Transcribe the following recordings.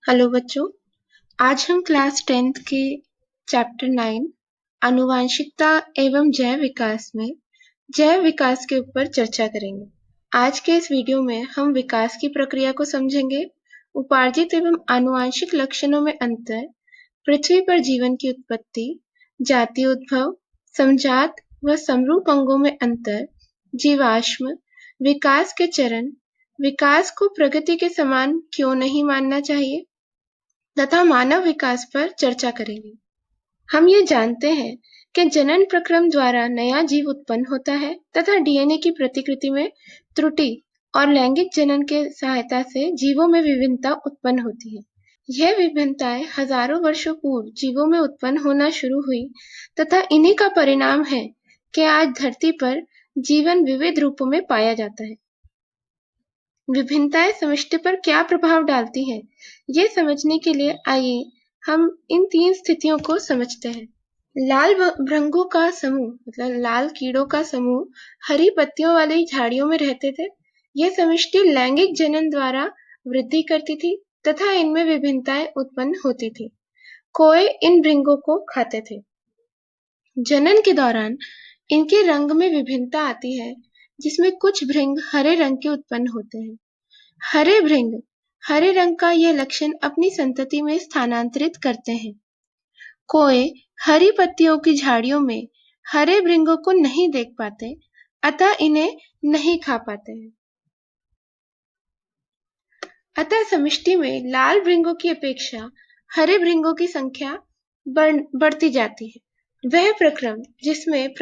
Hello बच्चों, आज हम क्लास 10th के चैप्टर 9 आनुवांशिकता एवं जैव विकास में जैव विकास के ऊपर चर्चा करेंगे। आज के इस वीडियो में हम विकास की प्रक्रिया को समझेंगे, उपार्जित एवं आनुवांशिक लक्षणों में अंतर, पृथ्वी पर जीवन की उत्पत्ति, जातीय उद्भव, समजात व समरूप अंगों में अंतर, जीवाश्म, विकास के चरण, विकास को प्रगति के समान क्यों नहीं मानना चाहिए तथा मानव विकास पर चर्चा करेंगे। हम ये जानते हैं कि जनन प्रक्रम द्वारा नया जीव उत्पन्न होता है तथा डीएनए की प्रतिकृति में त्रुटि और लैंगिक जनन के सहायता से जीवों में विभिन्नता उत्पन्न होती है। यह विभिन्नताएं हजारों वर्षों पूर्व जीवों में उत्पन्न होना शुरू हुई तथा इन्हीं का परिणाम है कि आज धरती पर जीवन विविध रूपों में पाया जाता है। विभिन्नताएं समष्टि पर क्या प्रभाव डालती हैं, ये समझने के लिए आइए हम इन 3 स्थितियों को समझते हैं। लाल भृंगों का समूह मतलब लाल कीड़ों का समूह हरी पत्तियों वाली झाड़ियों में रहते थे। यह समष्टि लैंगिक जनन द्वारा वृद्धि करती थी तथा इनमें विभिन्नताएं उत्पन्न होती थी। कोए इन भृंगों को खाते थे। जनन के दौरान इनके रंग में विभिन्नता आती है, जिसमें कुछ भृंग हरे रंग के उत्पन्न होते हैं। हरे भृंग हरे रंग का यह लक्षण अपनी संतति में स्थानांतरित करते हैं। कोए हरी पत्तियों की झाड़ियों में हरे भृंगों को नहीं देख पाते, अतः इन्हें नहीं खा पाते हैं। अतः समष्टि में लाल भृंगों की अपेक्षा हरे भृंगों की संख्या बढ़ती जाती है। वह प्रक्रम जिसमें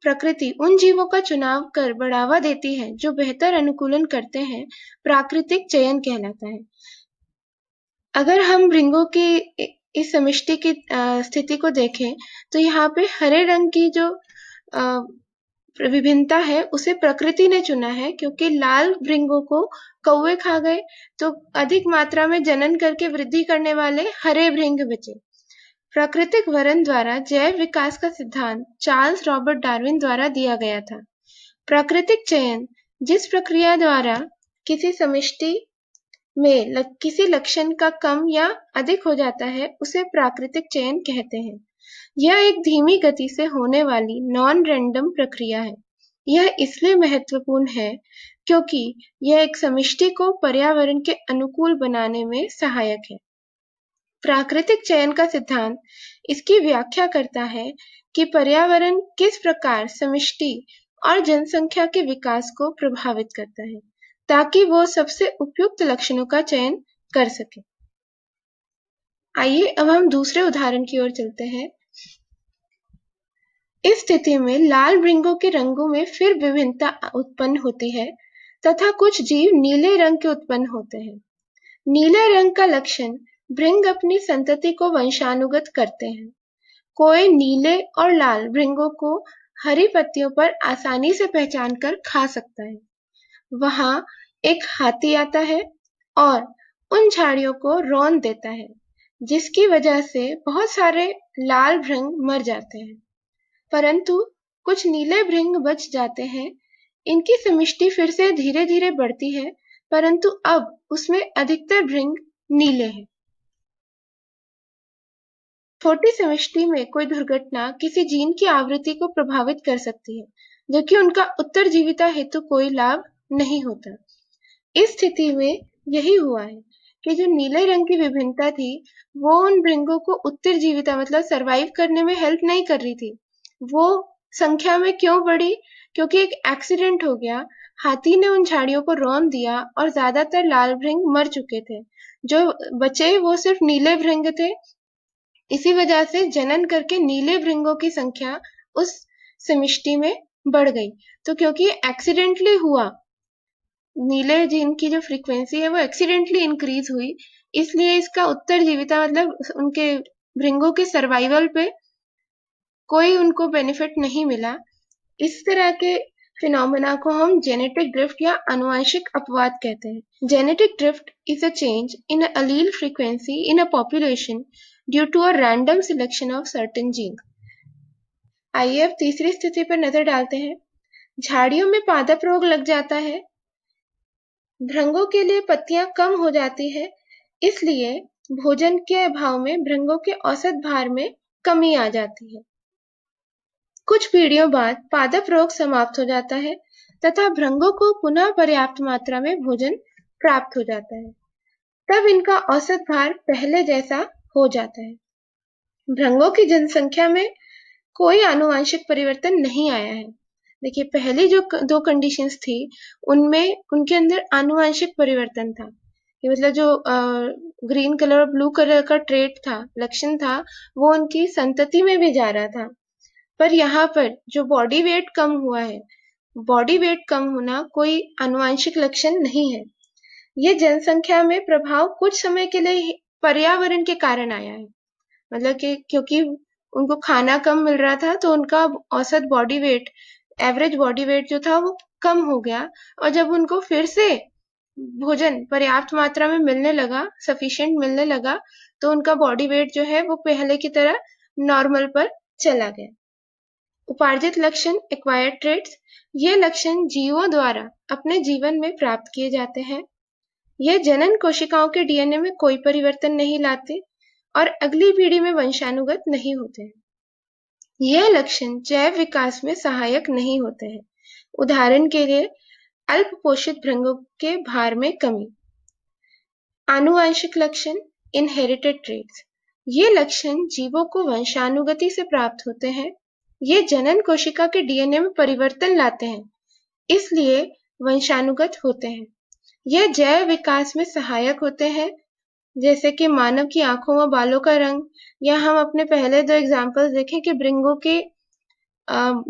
प्रकृति उन जीवों का चुनाव कर बढ़ावा देती है जो बेहतर अनुकूलन करते हैं, प्राकृतिक चयन कहलाता है। अगर हम भृंगों की इस समष्टि की स्थिति को देखें तो यहाँ पे हरे रंग की जो विभिन्नता है उसे प्रकृति ने चुना है, क्योंकि लाल भृंगों को कौवे खा गए तो अधिक मात्रा में जनन करके वृद्धि करने वाले हरे भृंग बचे। प्राकृतिक वरण द्वारा जैव विकास का सिद्धांत चार्ल्स रॉबर्ट डार्विन द्वारा दिया गया था। प्राकृतिक चयन जिस प्रक्रिया द्वारा किसी समष्टि में किसी लक्षण का कम या अधिक हो जाता है, उसे प्राकृतिक चयन कहते हैं। यह एक धीमी गति से होने वाली नॉन रैंडम प्रक्रिया है। यह इसलिए महत्वपूर्ण है क्योंकि यह एक समष्टि को पर्यावरण के अनुकूल बनाने में सहायक है। प्राकृतिक चयन का सिद्धांत इसकी व्याख्या करता है कि पर्यावरण किस प्रकार समष्टि और जनसंख्या के विकास को प्रभावित करता है, ताकि वो सबसे उपयुक्त लक्षणों का चयन कर सके। आइए अब हम दूसरे उदाहरण की ओर चलते हैं। इस स्थिति में लाल भृंगों के रंगों में फिर विभिन्नता उत्पन्न होती है तथा कुछ जीव नीले रंग के उत्पन्न होते हैं। नीले रंग का लक्षण भृंग अपनी संतति को वंशानुगत करते हैं। कोई नीले और लाल भृंगों को हरी पत्तियों पर आसानी से पहचान कर खा सकता है। वहां एक हाथी आता है और उन झाड़ियों को रौंद देता है, जिसकी वजह से बहुत सारे लाल भृंग मर जाते हैं, परंतु कुछ नीले भृंग बच जाते हैं। इनकी समष्टि फिर से धीरे धीरे बढ़ती है, परंतु अब उसमें अधिकतर भृंग नीले हैं। छोटी समष्टि में कोई दुर्घटना किसी जीन की आवृत्ति को प्रभावित कर सकती है, जबकि उनका उत्तरजीविता हेतु कोई लाभ नहीं होता। इस स्थिति में यही हुआ है कि जो नीले रंग की विभिन्नता थी वो उन भृंगों को उत्तरजीविता मतलब सरवाइव करने में हेल्प नहीं कर रही थी। वो संख्या में क्यों बढ़ी? क्योंकि एक एक्सीडेंट हो गया, हाथी ने उन झाड़ियों को रौंद दिया और ज्यादातर लाल भृंग मर चुके थे। जो बचे वो सिर्फ नीले भृंग थे। इसी वजह से जनन करके नीले भृंगों की संख्या उस समष्टि में बढ़ गई। तो क्योंकि एक्सीडेंटली हुआ, नीले जीन की जो फ्रीक्वेंसी है वो एक्सीडेंटली इंक्रीज हुई, इसलिए इसका उत्तरजीविता मतलब उनके भृंगों के सर्वाइवल पे कोई उनको बेनिफिट नहीं मिला। इस तरह के फिनोमेना को हम जेनेटिक ड्रिफ्ट या आनुवंशिक अपवाद कहते हैं। Genetic drift is a change in a allele frequency in a population due to a random selection of certain gene. आइए अब तीसरी स्थिति पर नजर डालते हैं। झाड़ियों में पादप रोग लग जाता है, भृंगों के लिए पत्तियां कम हो जाती है। इसलिए भोजन के अभाव में भृंगों के औसत भार में कमी आ जाती है। कुछ पीढ़ियों बाद पादप रोग समाप्त हो जाता है तथा भृंगों को पुनः पर्याप्त मात्रा में भोजन प्राप्त हो जाता है। तब इनका औसत भार पहले जैसा हो जाता है। भृंगों की जनसंख्या में कोई आनुवांशिक परिवर्तन नहीं आया है। देखिए, पहली जो दो कंडीशंस थी उनमें उनके अंदर आनुवांशिक परिवर्तन था। ये मतलब जो ग्रीन कलर और ब्लू कलर का ट्रेट था, लक्षण था, वो उनकी संतति में भी जा रहा था। पर यहाँ पर जो बॉडी वेट कम हुआ है, बॉडी वेट कम होना कोई आनुवांशिक लक्षण नहीं है। ये जनसंख्या में प्रभाव कुछ समय के लिए पर्यावरण के कारण आया है। मतलब कि क्योंकि उनको खाना कम मिल रहा था तो उनका औसत body weight, average body weight जो था वो कम हो गया, और जब उनको फिर से भोजन पर्याप्त मात्रा में मिलने लगा, सफिशिएंट मिलने लगा, तो उनका बॉडी वेट जो है वो पहले की तरह नॉर्मल पर चला गया। उपार्जित लक्षण, एक्वायर्ड ट्रेट्स, ये लक्षण जीवों द्वारा अपने जीवन में प्राप्त किए जाते हैं। ये जनन कोशिकाओं के डीएनए में कोई परिवर्तन नहीं लाते और अगली पीढ़ी में वंशानुगत नहीं होते हैं। यह लक्षण जैव विकास में सहायक नहीं होते हैं। उदाहरण के लिए अल्प पोषित भृंगों के भार में कमी। आनुवांशिक लक्षण, इनहेरिटेड ट्रेट्स, ये लक्षण जीवों को वंशानुगति से प्राप्त होते हैं। ये जनन कोशिका के डीएनए में परिवर्तन लाते हैं, इसलिए वंशानुगत होते हैं। यह जैव विकास में सहायक होते हैं, जैसे कि मानव की आंखों व बालों का रंग, या हम अपने पहले दो एग्जाम्पल्स देखें कि भृंगों के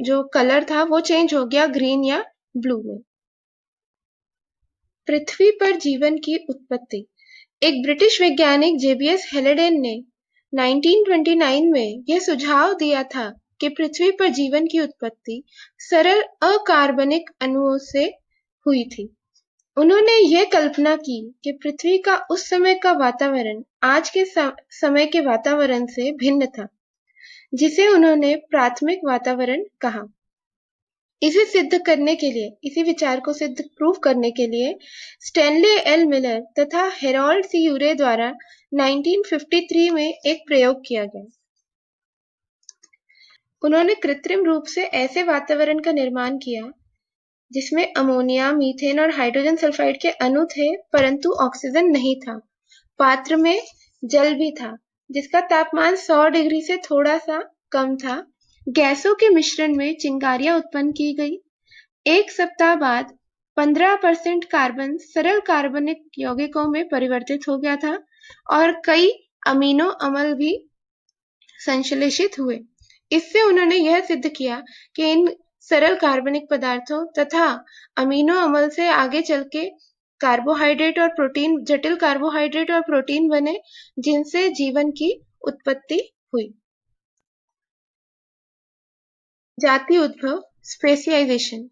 जो कलर था वो चेंज हो गया ग्रीन या ब्लू में। पृथ्वी पर जीवन की उत्पत्ति। एक ब्रिटिश वैज्ञानिक जेबीएस हेलेडेन ने 1929 में यह सुझाव दिया था कि पृथ्वी पर जीवन की उत्पत्ति सरल अकार्बनिक अणुओं से हुई थी। उन्होंने यह कल्पना की कि पृथ्वी का उस समय का वातावरण आज के समय के वातावरण से भिन्न था, जिसे उन्होंने प्राथमिक वातावरण कहा। इसे सिद्ध करने के लिए, इसी विचार को प्रूव करने के लिए स्टैनले एल मिलर तथा हेरोल्ड सी यूरे द्वारा 1953 में एक प्रयोग किया गया। उन्होंने कृत्रिम रूप से ऐसे वातावरण का निर्माण किया जिसमें अमोनिया, मीथेन और हाइड्रोजन सल्फाइड के अणु थे, परंतु ऑक्सीजन नहीं था। पात्र में जल भी था, जिसका तापमान 100 डिग्री से थोड़ा सा कम था। गैसों के मिश्रण में चिंगारियां उत्पन्न की गई। एक सप्ताह बाद 15% कार्बन सरल कार्बनिक यौगिकों में परिवर्तित हो गया था और कई अमीनो अम्ल भी संश्लेषित हुए। इससे उन्होंने यह सिद्ध किया कि इन सरल कार्बनिक पदार्थों तथा अमीनो अम्ल से आगे चल के कार्बोहाइड्रेट और प्रोटीन, जटिल कार्बोहाइड्रेट और प्रोटीन बने, जिनसे जीवन की उत्पत्ति हुई। जाति उद्भव, स्पेसियाइजेशन।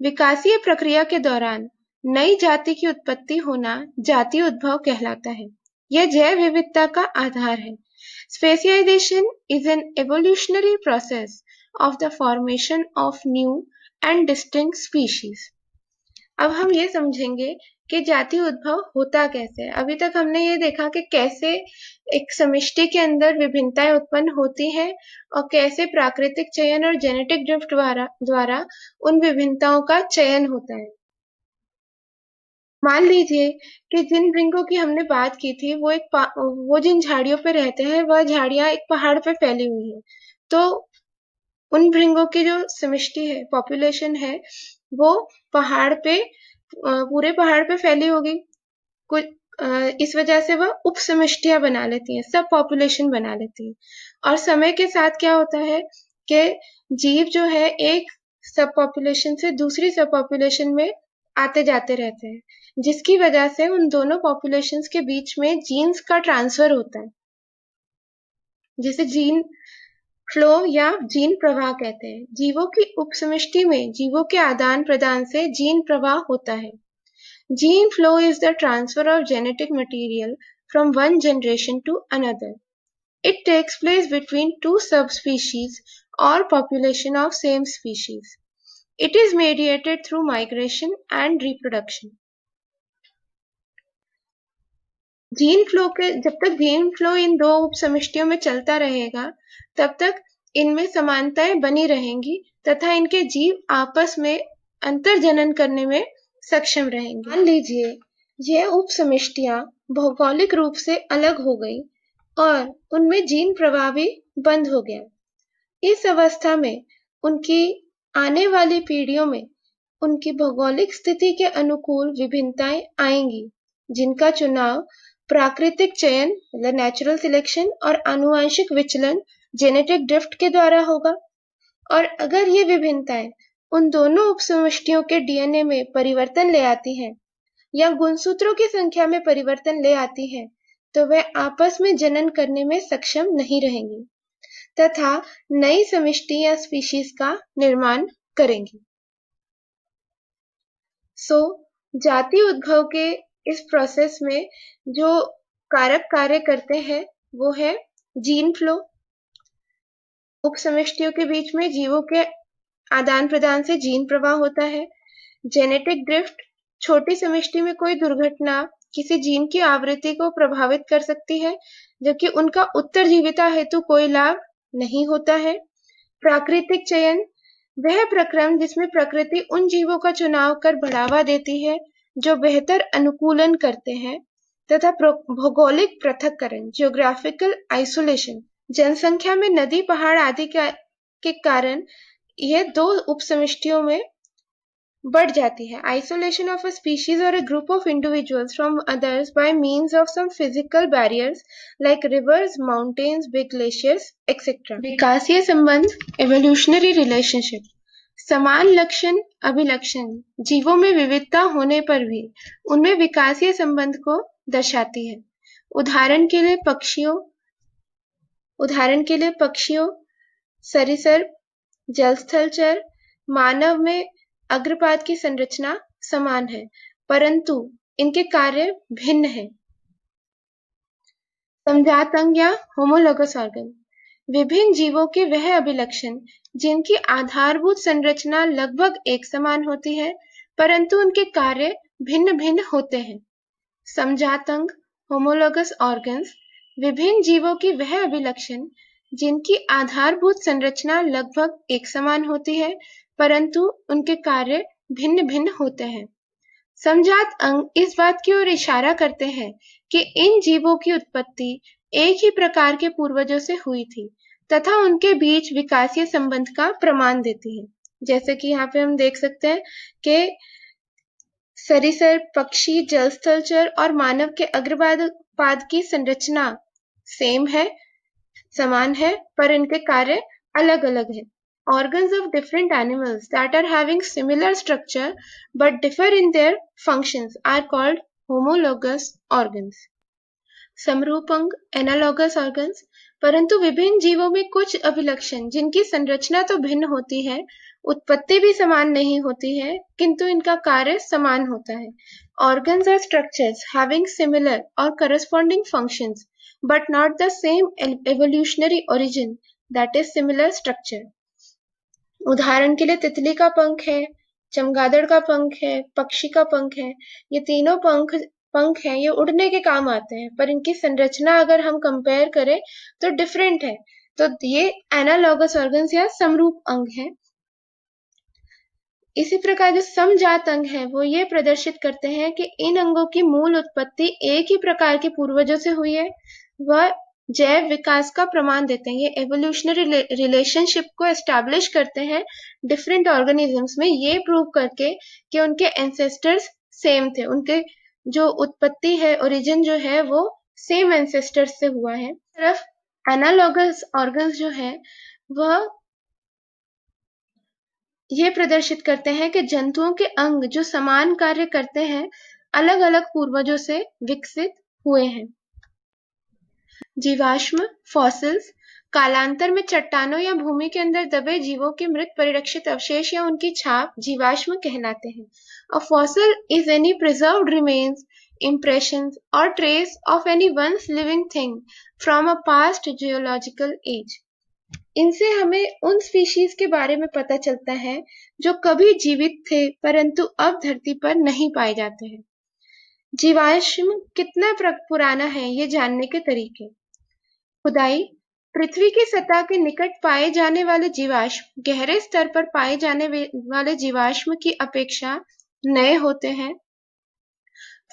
विकासीय प्रक्रिया के दौरान नई जाति की उत्पत्ति होना जाति उद्भव कहलाता है। यह जैव विविधता का आधार है। Speciation is an evolutionary process of the formation of new and distinct species. अब हम ये समझेंगे कि जाति उद्भव होता कैसे है। अभी तक हमने ये देखा कि कैसे एक समष्टि के अंदर विभिन्नताएं उत्पन्न होती हैं और कैसे प्राकृतिक चयन और जेनेटिक ड्रिफ्ट द्वारा उन विभिन्नताओं का चयन होता है। मान लीजिए कि जिन भृंगों की हमने बात की थी वो जिन झाड़ियों पे रहते हैं, वह झाड़ियां एक पहाड़ पे फैली हुई है, तो उन भृंगों की जो समष्टि है, पॉपुलेशन है, वो पहाड़ पे पूरे पहाड़ पे फैली होगी। कुछ इस वजह से वह उप समष्टियां बना लेती हैं, सब पॉपुलेशन बना लेती हैं। और समय के साथ क्या होता है कि जीव जो है एक सब पॉपुलेशन से दूसरी सब पॉपुलेशन में आते जाते रहते हैं, जिसकी वजह से उन दोनों पॉपुलेशंस के बीच में जीन्स का ट्रांसफर होता है, जिसे जीन फ्लो या जीन प्रवाह कहते हैं। जीवों की उपसमष्टि में जीवों के आदान प्रदान से जीन प्रवाह होता है। Gene flow is the transfer of genetic material from one generation to another. It takes place between two subspecies or population of same species. It is mediated through migration and reproduction. जब तक gene flow in दो उपसमष्टियों में चलता रहेगा, तब तक इनमें समानताएं बनी रहेंगी तथा इनके जीव आपस में अंतर्जनन करने में सक्षम रहेंगे। मान लीजिए यह उपसमष्टियां भौगोलिक रूप से अलग हो गई और उनमें जीन प्रवाह भी बंद हो गया। इस अवस्था में उनकी आने वाली पीढ़ियों में उनकी भौगोलिक स्थिति के अनुकूल विभिन्नताएं आएंगी, जिनका चुनाव प्राकृतिक चयन मतलब नेचुरल सिलेक्शन और आनुवंशिक विचलन जेनेटिक ड्रिफ्ट के द्वारा होगा। और अगर ये विभिन्नताएं उन दोनों उपसमष्टियों के डीएनए में परिवर्तन ले आती हैं या गुणसूत्रों की संख्या में परिवर्तन ले आती हैं, तो वह आपस में जनन करने में सक्षम नहीं रहेंगी तथा नई समष्टि या स्पीशीज का निर्माण करेंगी। जाति उद्भव के इस प्रोसेस में जो कारक कार्य करते हैं वो है जीन फ्लो, उपसमष्टियों के बीच में जीवों के आदान प्रदान से जीन प्रवाह होता है। जेनेटिक ड्रिफ्ट, छोटी समष्टि में कोई दुर्घटना किसी जीन की आवृत्ति को प्रभावित कर सकती है, जबकि उनका उत्तरजीविता हेतु कोई लाभ नहीं होता है। प्राकृतिक चयन, वह प्रक्रम जिसमें प्रकृति उन जीवों का चुनाव कर बढ़ावा देती है जो बेहतर अनुकूलन करते हैं, तथा भौगोलिक पृथक्करण, जियोग्राफिकल आइसोलेशन, जनसंख्या में नदी पहाड़ आदि के कारण यह दो उपसमष्टियों में बढ़ जाती है। आइसोलेशन ऑफ अ स्पीशीज और a group of individuals from others by means of some physical barriers like rivers, mountains, big glaciers etcetera. विकासीय संबंध, एवोल्यूशनरी रिलेशनशिप, समान लक्षण अभिलक्षण जीवों में विविधता होने पर भी उनमें विकासीय संबंध को दर्शाती है। उदाहरण के लिए पक्षियों, सरीसृप, जलस्थलचर, मानव में अग्रपाद की संरचना समान है, परंतु इनके कार्य भिन्न हैं। समजात अंग या होमोलोगस ऑर्गन, विभिन्न जीवों के वह अभिलक्षण जिनकी आधारभूत संरचना लगभग एक समान होती है, परंतु उनके कार्य भिन्न भिन्न होते हैं। समजात अंग होमोलोगस ऑर्गन्स, विभिन्न जीवों की वह अभिलक्षण जिनकी आधारभूत संरचना लगभग एक समान होती है, परंतु उनके कार्य भिन्न भिन्न होते हैं। समजात अंग इस बात की ओर इशारा करते हैं कि इन जीवों की उत्पत्ति एक ही प्रकार के पूर्वजों से हुई थी तथा उनके बीच विकासीय संबंध का प्रमाण देती है। जैसे कि यहाँ पे हम देख सकते हैं कि सरीसृप, पक्षी, जलस्थलचर और मानव के अग्रपाद की संरचना सेम है, समान है, पर इनके कार्य अलग अलग हैं। Organs of different animals that are having similar structure but differ in their functions are called homologous organs. समरूप अंग एनालॉगस ऑर्गन्स, परंतु विभिन्न जीवों में कुछ अभिलक्षण जिनकी संरचना तो भिन्न होती है, उत्पत्ति भी समान नहीं होती है, किंतु इनका कार्य समान होता है। Organs are structures having similar or corresponding functions but not the same evolutionary origin, that is similar structure. उदाहरण के लिए तितली का पंख है, चमगादड़ का पंख है, पक्षी का पंख है। ये तीनों पंख हैं, ये उड़ने के काम आते हैं, पर इनकी संरचना अगर हम कंपेयर करें तो डिफरेंट है। तो ये एनालॉगस ऑर्गन्स या समरूप अंग है। इसी प्रकार जो समजात अंग है वो ये प्रदर्शित करते हैं कि इन अंगों की मूल उत्पत्ति एक ही प्रकार के पूर्वजों से हुई है, वह जैव विकास का प्रमाण देते हैं। ये एवोल्यूशनरी रिलेशनशिप को एस्टैब्लिश करते हैं डिफरेंट ऑर्गेनिजम्स में, ये प्रूव करके कि उनके एंसेस्टर्स सेम थे, उनके जो उत्पत्ति है, ओरिजिन जो है वो सेम एंसेस्टर्स से हुआ है। तरफ एनालॉगस ऑर्गन्स जो है वह ये प्रदर्शित करते हैं कि जंतुओं के अंग जो समान कार्य करते हैं अलग अलग पूर्वजों से विकसित हुए हैं। जीवाश्म फॉसिल्स, कालांतर में चट्टानों या भूमि के अंदर दबे जीवों के मृत परिरक्षित अवशेष या उनकी छाप जीवाश्म कहलाते हैं। A fossil is any preserved remains, impressions or trace of any once living thing from a past geological age. इनसे हमें उन स्पीशीज के बारे में पता चलता है जो कभी जीवित थे परंतु अब धरती पर नहीं पाए जाते हैं। जीवाश्म कितना पुराना है ये जानने के तरीके। खुदाई। पृथ्वी की सतह के निकट पाए जाने वाले जीवाश्म गहरे स्तर पर पाए जाने वाले जीवाश्म की अपेक्षा नए होते हैं।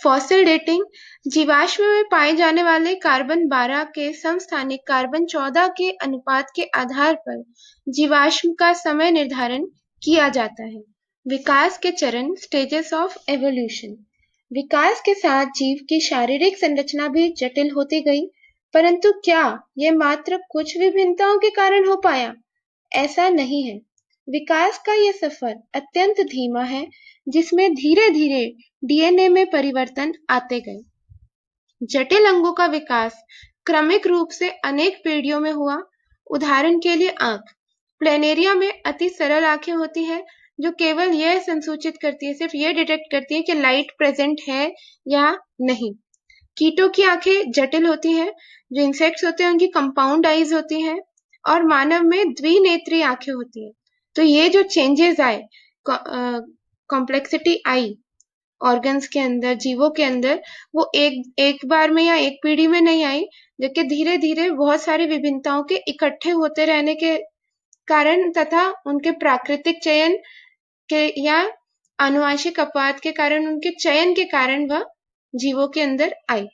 Fossil dating. जीवाश्म में पाए जाने वाले कार्बन 12 के समस्थानिक कार्बन 14 के अनुपात के आधार पर जीवाश्म का समय निर्धारण किया जाता है। विकास के चरण, स्टेजेस ऑफ एवोल्यूशन। विकास के साथ जीव की शारीरिक संरचना भी जटिल होती गई, परंतु क्या यह मात्र कुछ विभिन्नताओं के कारण हो पाया? ऐसा नहीं है। विकास का यह सफर अत्यंत धीमा है, जिसमें धीरे धीरे डीएनए में परिवर्तन आते गए। जटिल अंगों का विकास क्रमिक रूप से अनेक पीढ़ियों में हुआ। उदाहरण के लिए आंख। प्लेनेरिया में अति सरल आंखें होती हैं जो केवल यह संसूचित करती है, सिर्फ यह डिटेक्ट करती है कि लाइट प्रेजेंट है या नहीं। कीटों की आंखें जटिल होती हैं। जो इंसेक्ट्स होते हैं उनकी कंपाउंड आईज होती हैं, और मानव में द्विनेत्री आंखें होती हैं। तो ये जो चेंजेस आए, कॉम्प्लेक्सिटी आई ऑर्गन्स के अंदर, जीवों के अंदर, वो एक बार में या एक पीढ़ी में नहीं आई, जबकि धीरे धीरे बहुत सारी विभिन्नताओं के इकट्ठे होते रहने के कारण तथा उनके प्राकृतिक चयन के या आनुवांशिक अपवाद के कारण, उनके चयन के कारण वह जीवों के अंदर आई।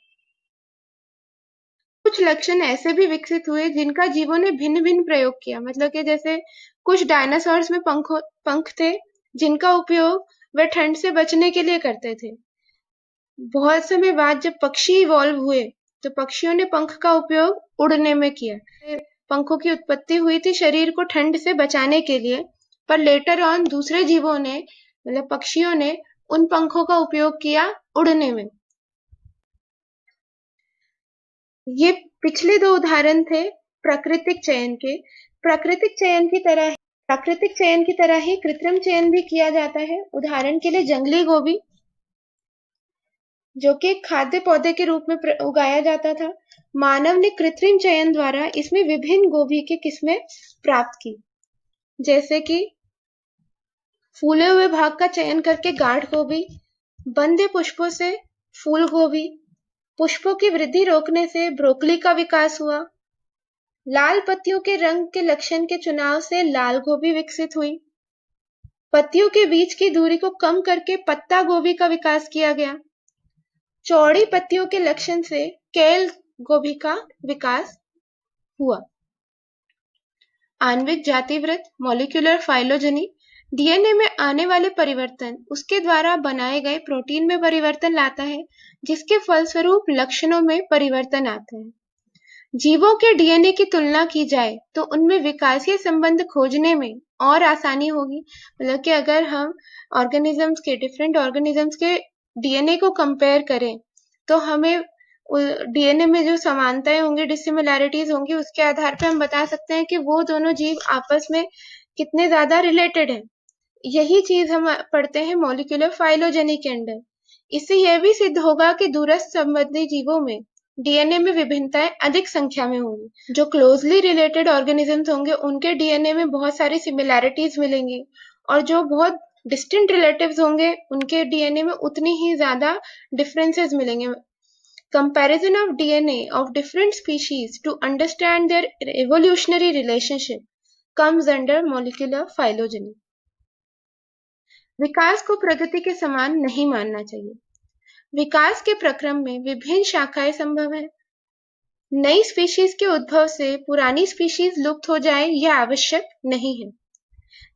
कुछ लक्षण ऐसे भी विकसित हुए जिनका जीवों ने भिन्न भिन्न प्रयोग किया। मतलब कि जैसे कुछ डायनासोर्स में पंख थे जिनका उपयोग वे ठंड से बचने के लिए करते थे। बहुत समय बाद जब पक्षी इवॉल्व हुए तो पक्षियों ने पंख का उपयोग उड़ने में किया। पंखों की उत्पत्ति हुई थी शरीर को ठंड से बचाने के लिए, पर लेटर ऑन दूसरे जीवों ने, मतलब पक्षियों ने, उन पंखों का उपयोग किया उड़ने में। ये पिछले दो उदाहरण थे प्राकृतिक चयन के। प्राकृतिक चयन की तरह ही कृत्रिम चयन भी किया जाता है। उदाहरण के लिए जंगली गोभी, जो कि खाद्य पौधे के रूप में उगाया जाता था। मानव ने कृत्रिम चयन द्वारा इसमें विभिन्न गोभी की किस्में प्राप्त की, जैसे कि फूले हुए भाग का चयन करके गाढ़ गोभी, बंदे पुष्पों से फूल गोभी, पुष्पों की वृद्धि रोकने से ब्रोकली का विकास हुआ, लाल पत्तियों के रंग के लक्षण के चुनाव से लाल गोभी विकसित हुई, पत्तियों के बीच की दूरी को कम करके पत्ता गोभी का विकास किया गया, चौड़ी पत्तियों के लक्षण से केल गोभी का विकास हुआ। आणविक जातिवृत्त, मॉलिक्यूलर फाइलोजेनी। डीएनए में आने वाले परिवर्तन उसके द्वारा बनाए गए प्रोटीन में परिवर्तन लाता है, जिसके फलस्वरूप लक्षणों में परिवर्तन आते हैं। जीवों के डीएनए की तुलना की जाए तो उनमें विकासीय संबंध खोजने में और आसानी होगी। मतलब कि अगर हम डिफरेंट ऑर्गेनिजम्स के डीएनए को कंपेयर करें तो हमें डीएनए में जो समानताएं होंगी, डिसिमिलैरिटीज होंगी, उसके आधार पर हम बता सकते हैं कि वो दोनों जीव आपस में कितने ज्यादा रिलेटेड हैं। यही चीज हम पढ़ते हैं मॉलिक्यूलर फाइलोजेनी के अंदर। इससे यह भी सिद्ध होगा कि दूरस्थ संबंधी जीवों में डीएनए में विभिन्नताएं अधिक संख्या में होंगी। जो क्लोजली रिलेटेड ऑर्गेनिजम्स होंगे उनके डीएनए में बहुत सारी सिमिलैरिटीज मिलेंगी, और जो बहुत डिस्टेंट रिलेटिव्स होंगे उनके डीएनए में उतनी ही ज्यादा डिफरेंसेस मिलेंगे। Comparison of DNA of different species to understand their evolutionary relationship comes under molecular phylogeny. विकास को प्रगति के समान नहीं मानना चाहिए। विकास के प्रक्रम में विभिन्न शाखाएं संभव है। नई स्पीशीज के उद्भव से पुरानी स्पीशीज लुप्त हो जाए यह आवश्यक नहीं है।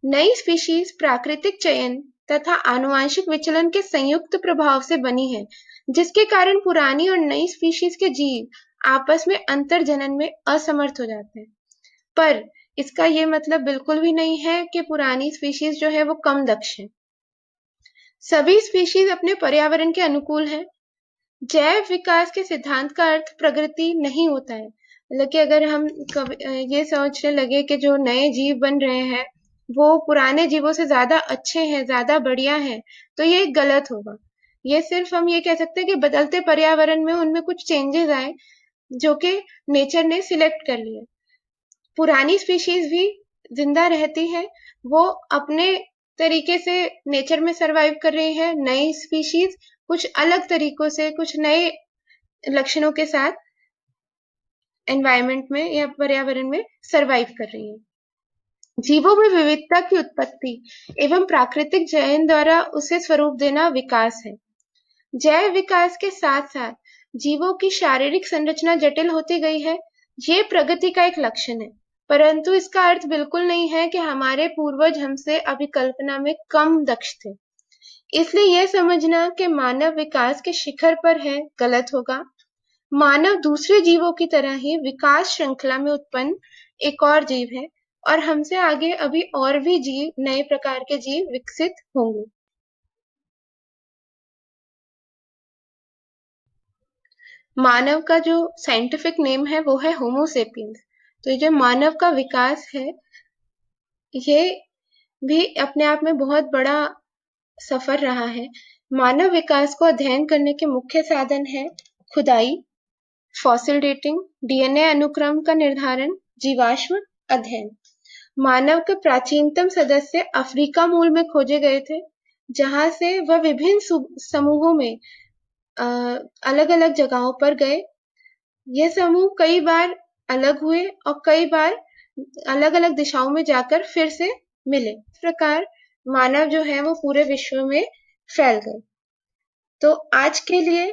नई स्पीशीज प्राकृतिक चयन तथा आनुवांशिक विचलन के संयुक्त प्रभाव से बनी है, जिसके कारण पुरानी और नई स्पीशीज के जीव आपस में अंतर जनन में असमर्थ हो जाते हैं। पर इसका यह मतलब बिल्कुल भी नहीं है कि पुरानी स्पीशीज जो है वो कम दक्ष है। सभी स्पीशीज अपने पर्यावरण के अनुकूल है। जैव विकास के सिद्धांत का अर्थ प्रगति नहीं होता है। मतलब कि अगर हम ये सोचने लगे कि जो नए जीव बन रहे हैं वो पुराने जीवों से ज्यादा अच्छे हैं, ज्यादा बढ़िया हैं, तो ये गलत होगा। ये सिर्फ हम ये कह सकते हैं कि बदलते पर्यावरण में उनमें कुछ चेंजेस आए जो कि नेचर ने सिलेक्ट कर लिए। पुरानी स्पीशीज भी जिंदा रहती है, वो अपने तरीके से नेचर में सरवाइव कर रही है। नई स्पीशीज कुछ अलग तरीकों से, कुछ नए लक्षणों के साथ एनवायरनमेंट में या पर्यावरण में सरवाइव कर रही है। जीवों में विविधता की उत्पत्ति एवं प्राकृतिक चयन द्वारा उसे स्वरूप देना विकास है। जैव विकास के साथ साथ जीवों की शारीरिक संरचना जटिल होती गई है, ये प्रगति का एक लक्षण है, परंतु इसका अर्थ बिल्कुल नहीं है कि हमारे पूर्वज हमसे अभिकल्पना में कम दक्ष थे। इसलिए यह समझना कि मानव विकास के शिखर पर है गलत होगा। मानव दूसरे जीवों की तरह ही विकास श्रृंखला में उत्पन्न एक और जीव है और हमसे आगे अभी और भी जीव, नए प्रकार के जीव विकसित होंगे। मानव का जो साइंटिफिक नेम है वो है होमो सेपियंस। तो ये जो मानव का विकास है, ये भी अपने आप में बहुत बड़ा सफर रहा है। मानव विकास को अध्ययन करने के मुख्य साधन है खुदाई, फॉसिल डेटिंग, डीएनए अनुक्रम का निर्धारण, जीवाश्म अध्ययन। मानव के प्राचीनतम सदस्य अफ्रीका मूल में खोजे गए थे, जहां से वह विभिन्न समूहों में अलग अलग जगहों पर गए। ये समूह कई बार अलग हुए और कई बार अलग अलग दिशाओं में जाकर फिर से मिले। इस प्रकार मानव जो है वो पूरे विश्व में फैल गए। तो आज के लिए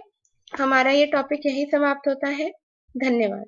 हमारा ये टॉपिक यही समाप्त होता है। धन्यवाद।